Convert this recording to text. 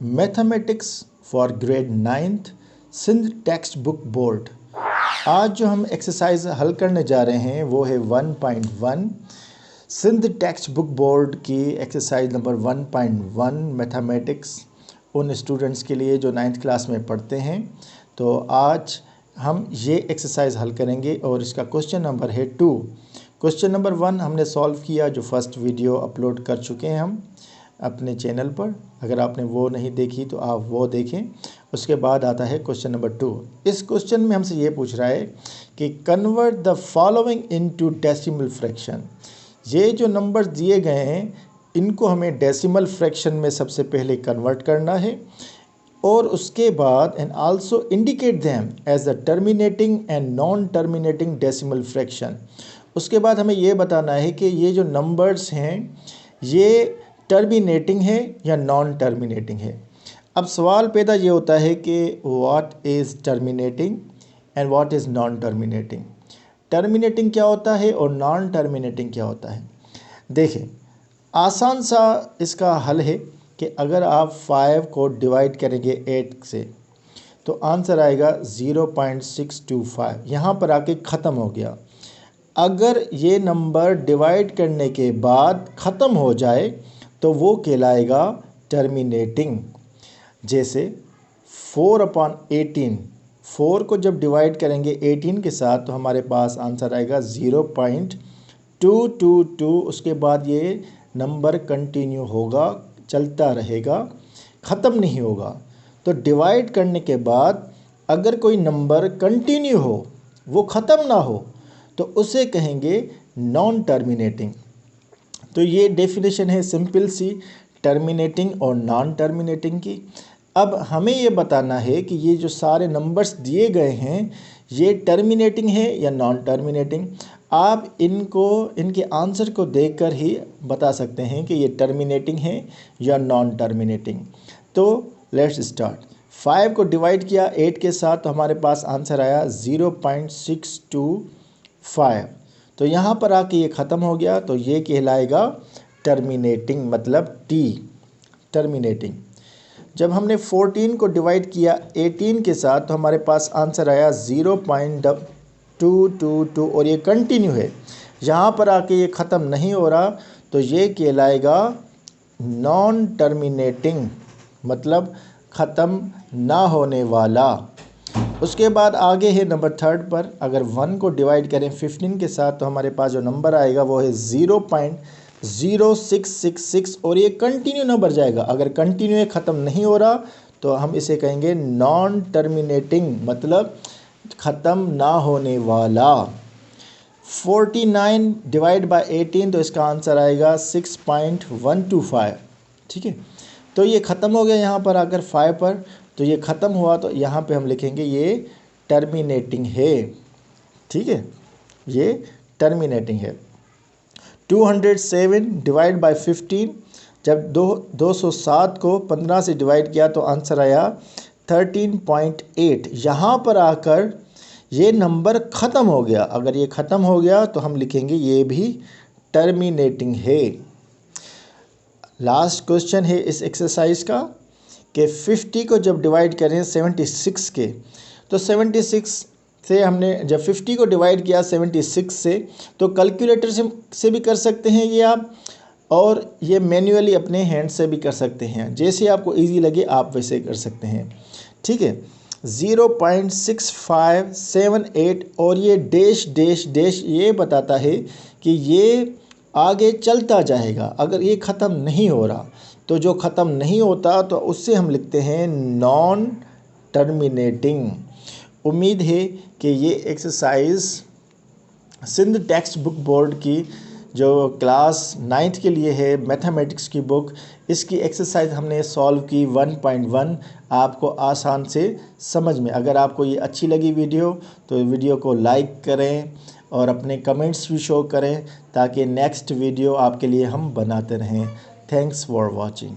Mathematics for grade 9th Sindh text book board. आज जो हम एक्सरसाइज हल करने जा रहे हैं वो है 1.1 सिंध टेक्स्ट बुक बोर्ड की एक्सरसाइज नंबर 1.1 मैथमेटिक्स उन स्टूडेंट्स के लिए जो 9th क्लास में पढ़ते हैं। तो आज हम ये एक्सरसाइज हल करेंगे और इसका क्वेश्चन नंबर है 2। क्वेश्चन नंबर 1 हमने सॉल्व किया, जो फर्स्ट वीडियो अपलोड कर चुके हैं हम अपने चैनल पर। अगर आपने वो नहीं देखी तो आप वो देखें। उसके बाद आता है क्वेश्चन नंबर 2। इस क्वेश्चन में हमसे ये पूछ रहा है कि convert the following into decimal fraction. ये जो नंबर दिए गए हैं इनको हमें डेसिमल फ्रैक्शन में सबसे पहले कन्वर्ट करना है और उसके बाद and also indicate them as the terminating and non terminating decimal fraction. उसके बाद हमें ये बताना है कि ये जो नंबर्स हैं ये टर्मिनेटिंग है या नॉन टर्मिनेटिंग है। अब सवाल पैदा ये होता है कि what is terminating and what is non terminating. Terminating क्या होता है और नॉन टर्मिनेटिंग क्या होता है। देखें, आसान सा इसका हल है कि अगर आप 5 को डिवाइड करेंगे 8 से तो आंसर आएगा 0.625। यहाँ पर आके ख़त्म हो गया। अगर ये नंबर डिवाइड करने के बाद ख़त्म हो जाए तो वो कहलाएगा टर्मिनेटिंग। जैसे 4/18, 4 को जब डिवाइड करेंगे 18 के साथ तो हमारे पास आंसर आएगा 0.222। उसके बाद ये नंबर कंटिन्यू होगा, चलता रहेगा, ख़त्म नहीं होगा। तो डिवाइड करने के बाद अगर कोई नंबर कंटिन्यू हो, वो ख़त्म ना हो, तो उसे कहेंगे नॉन टर्मिनेटिंग। तो ये डेफिनेशन है सिंपल सी टर्मिनेटिंग और नॉन टर्मिनेटिंग की। अब हमें ये बताना है कि ये जो सारे नंबर्स दिए गए हैं ये टर्मिनेटिंग है या नॉन टर्मिनेटिंग। आप इनके आंसर को देखकर ही बता सकते हैं कि ये टर्मिनेटिंग है या नॉन टर्मिनेटिंग। तो लेट्स स्टार्ट। 5 को डिवाइड किया 8 के साथ तो हमारे पास आंसर आया 0.625। तो यहाँ पर आके ये ख़त्म हो गया तो ये कहलाएगा टर्मिनेटिंग, मतलब टी, टर्मिनेटिंग। जब हमने 14 को डिवाइड किया 18 के साथ तो हमारे पास आंसर आया 0.222 और ये कंटिन्यू है। यहाँ पर आके ये ख़त्म नहीं हो रहा तो ये कहलाएगा नॉन टर्मिनेटिंग, मतलब ख़त्म ना होने वाला। उसके बाद आगे है नंबर 3 पर। अगर 1 को डिवाइड करें 15 के साथ तो हमारे पास जो नंबर आएगा वो है 0.0666 और ये कंटिन्यू नंबर जाएगा। अगर कंटिन्यू ख़त्म नहीं हो रहा तो हम इसे कहेंगे नॉन टर्मिनेटिंग, मतलब ख़त्म ना होने वाला। 49 डिवाइड बाय 18 तो इसका आंसर आएगा 6.125। ठीक है, तो ये ख़त्म हो गया यहाँ पर आकर 5 पर, तो ये ख़त्म हुआ तो यहाँ पे हम लिखेंगे ये टर्मिनेटिंग है। ठीक है, ये टर्मिनेटिंग है। 207 डिवाइड बाय 15, जब 207 को 15 से डिवाइड किया तो आंसर आया 13.8। यहाँ पर आकर ये नंबर ख़त्म हो गया। अगर ये ख़त्म हो गया तो हम लिखेंगे ये भी टर्मिनेटिंग है। लास्ट क्वेश्चन है इस एक्सरसाइज का कि 50 को जब डिवाइड करें 76 के तो 76 से हमने जब 50 को डिवाइड किया 76 से तो कैलकुलेटर से भी कर सकते हैं ये आप, और ये मैन्युअली अपने हैंड से भी कर सकते हैं। जैसे आपको इजी लगे आप वैसे कर सकते हैं। ठीक है, 0.6578 और ये डैश डैश डैश ये बताता है कि ये आगे चलता जाएगा। अगर ये ख़त्म नहीं हो रहा तो जो ख़त्म नहीं होता तो उससे हम लिखते हैं नॉन टर्मिनेटिंग। उम्मीद है कि ये exercise Sindh text book board की जो क्लास 9th के लिए है मैथमेटिक्स की बुक, इसकी एक्सरसाइज हमने सॉल्व की 1.1 आपको आसान से समझ में। अगर आपको ये अच्छी लगी वीडियो तो वीडियो को लाइक करें और अपने कमेंट्स भी शो करें ताकि नेक्स्ट वीडियो आपके लिए हम बनाते रहें। Thanks for watching.